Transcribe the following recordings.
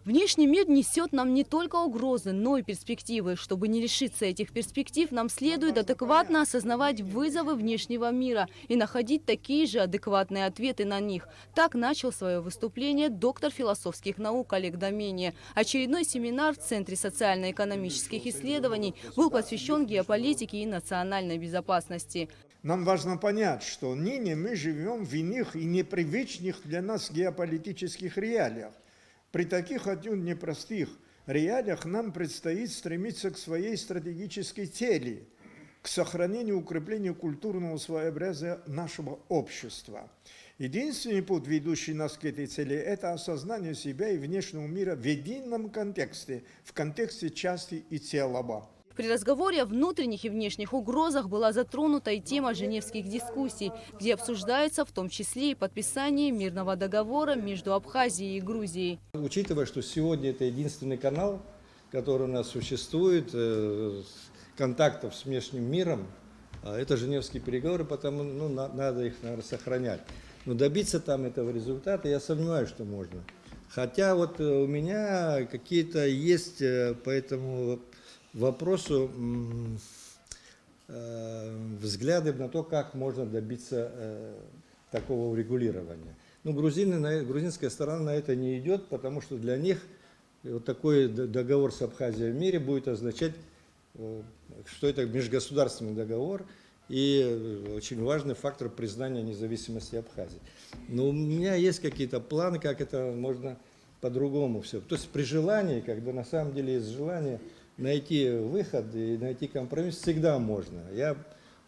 Внешний мир несет нам не только угрозы, но и перспективы. Чтобы не лишиться этих перспектив, нам следует адекватно осознавать вызовы внешнего мира и находить такие же адекватные ответы на них. Так начал свое выступление доктор философских наук Олег Домения. Очередной семинар в Центре социально-экономических исследований был посвящен геополитике и национальной безопасности. Нам важно понять, что ныне мы живем в иных и непривычных для нас геополитических реалиях. При таких отнюдь непростых реалиях нам предстоит стремиться к своей стратегической цели, к сохранению и укреплению культурного своеобразия нашего общества. Единственный путь, ведущий нас к этой цели, это осознание себя и внешнего мира в едином контексте, в контексте части и целого. При разговоре о внутренних и внешних угрозах была затронута и тема женевских дискуссий, где обсуждается в том числе и подписание мирного договора между Абхазией и Грузией. Учитывая, что сегодня это единственный канал, который у нас существует, контактов с внешним миром, это женевские переговоры, потому надо их, наверное, сохранять. Но добиться там этого результата, я сомневаюсь, что можно. Хотя вот у меня какие-то есть по этому вопросу взгляды на то, как можно добиться такого урегулирования. Ну, грузинская сторона на это не идет, потому что для них вот такой договор с Абхазией в мире будет означать, что это межгосударственный договор и очень важный фактор признания независимости Абхазии. Но у меня есть какие-то планы, как это можно по-другому все. То есть при желании, когда на самом деле есть желание найти выход и найти компромисс, всегда можно. Я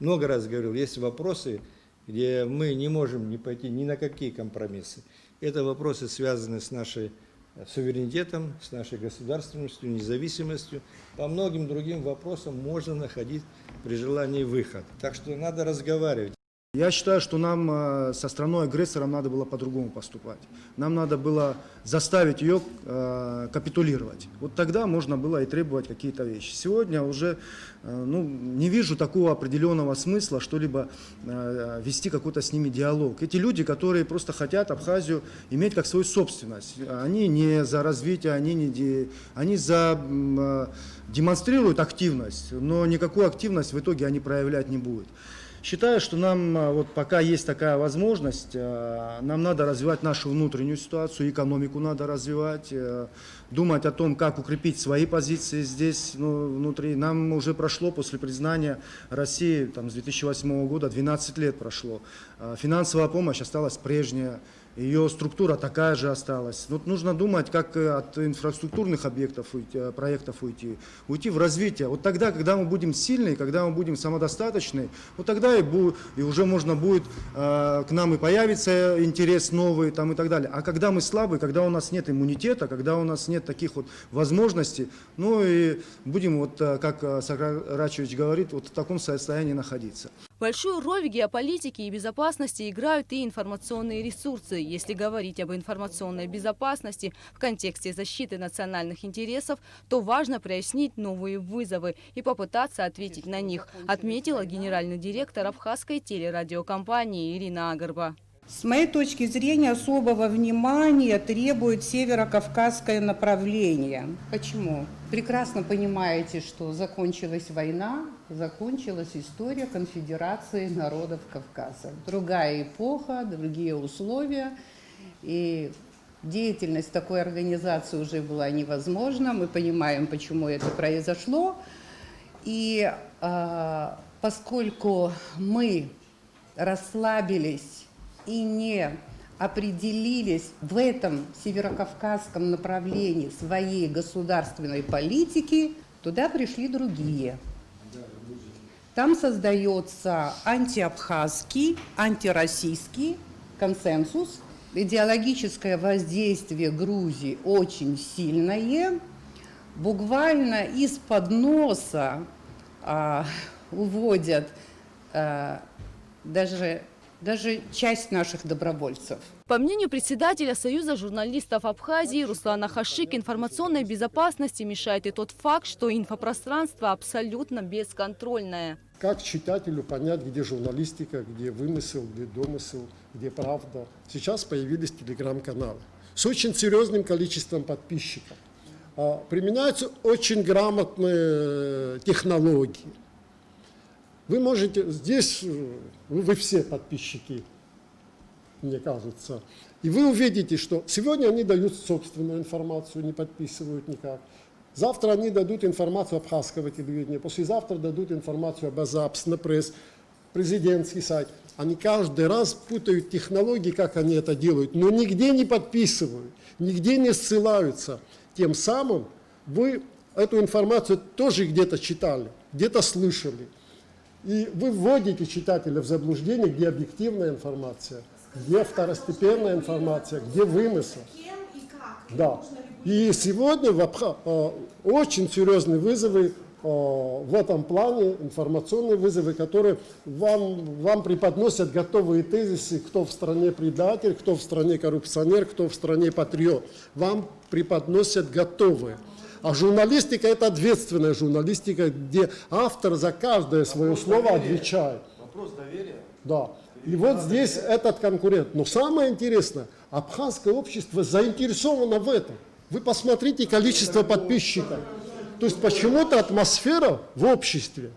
много раз говорил, есть вопросы, где мы не можем не пойти ни на какие компромиссы. Это вопросы, связанные с нашим суверенитетом, с нашей государственностью, независимостью. По многим другим вопросам можно находить при желании выход. Так что надо разговаривать. Я считаю, что нам со страной-агрессором надо было по-другому поступать. Нам надо было заставить ее капитулировать. Вот тогда можно было и требовать какие-то вещи. Сегодня уже не вижу такого определенного смысла что-либо вести какой-то с ними диалог. Эти люди, которые просто хотят Абхазию иметь как свою собственность. Они не за развитие, они демонстрируют активность, но никакую активность в итоге они проявлять не будут. Считаю, что нам, вот пока есть такая возможность, нам надо развивать нашу внутреннюю ситуацию, экономику надо развивать, думать о том, как укрепить свои позиции здесь, внутри. Нам уже прошло после признания России, с 2008 года, 12 лет прошло. Финансовая помощь осталась прежняя. Ее структура такая же осталась. Вот нужно думать, как от инфраструктурных объектов, проектов уйти в развитие. Вот тогда, когда мы будем сильны, когда мы будем самодостаточны, вот тогда и уже можно будет, к нам и появится интерес новый и так далее. А когда мы слабы, когда у нас нет иммунитета, когда у нас нет таких вот возможностей, и будем, вот как Саграчевич говорит, вот в таком состоянии находиться. Большую роль в геополитике и безопасности играют и информационные ресурсы. Если говорить об информационной безопасности в контексте защиты национальных интересов, то важно прояснить новые вызовы и попытаться ответить на них, отметила генеральный директор абхазской телерадиокомпании Ирина Агарба. С моей точки зрения, особого внимания требует северо-кавказское направление. Почему? Прекрасно понимаете, что закончилась война, закончилась история конфедерации народов Кавказа. Другая эпоха, другие условия. И деятельность такой организации уже была невозможна. Мы понимаем, почему это произошло. И поскольку мы расслабились и не определились в этом северокавказском направлении своей государственной политики, туда пришли другие. Там создается антиабхазский, антироссийский консенсус. Идеологическое воздействие Грузии очень сильное. Буквально из-под носа уводят даже часть наших добровольцев. По мнению председателя Союза журналистов Абхазии Руслана Хашик, информационной безопасности мешает и тот факт, что инфопространство абсолютно бесконтрольное. Как читателю понять, где журналистика, где вымысел, где домысел, где правда? Сейчас появились телеграм-каналы. с очень серьезным количеством подписчиков. Применяются очень грамотные технологии. Вы можете, здесь вы все подписчики, мне кажется, и вы увидите, что сегодня они дают собственную информацию, не подписывают никак. Завтра они дадут информацию абхазского телевидения, послезавтра дадут информацию об АЗАПС, на пресс, президентский сайт. Они каждый раз путают технологии, как они это делают, но нигде не подписывают, нигде не ссылаются. Тем самым вы эту информацию тоже где-то читали, где-то слышали. И вы вводите читателя в заблуждение, где объективная информация, где второстепенная информация, где вымысел. Да. И сегодня очень серьезные вызовы в этом плане, информационные вызовы, которые вам преподносят готовые тезисы, кто в стране предатель, кто в стране коррупционер, кто в стране патриот. Вам преподносят готовые. А журналистика – это ответственная журналистика, где автор за каждое свое слово отвечает. Вопрос доверия. Да. И вот здесь этот конкурент. Но самое интересное, абхазское общество заинтересовано в этом. Вы посмотрите количество подписчиков. То есть почему-то атмосфера в обществе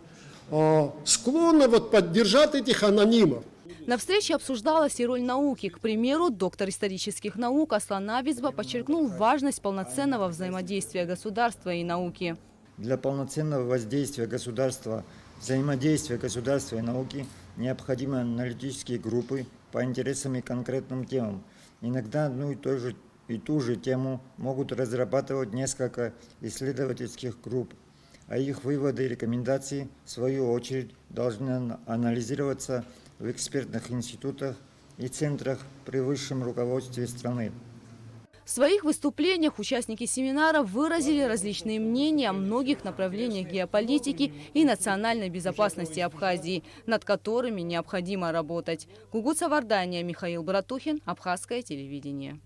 склонна поддержать этих анонимов. На встрече обсуждалась и роль науки. К примеру, доктор исторических наук Аслан Абизба подчеркнул важность полноценного взаимодействия государства и науки. Для полноценного воздействия государства, взаимодействия государства и науки необходимы аналитические группы по интересам и конкретным темам. Иногда одну и ту же тему могут разрабатывать несколько исследовательских групп, а их выводы и рекомендации, в свою очередь, должны анализироваться в экспертных институтах и центрах при высшем руководстве страны. В своих выступлениях участники семинара выразили различные мнения о многих направлениях геополитики и национальной безопасности Абхазии, над которыми необходимо работать. Гугут Савардания, Михаил Братухин, Абхазское телевидение.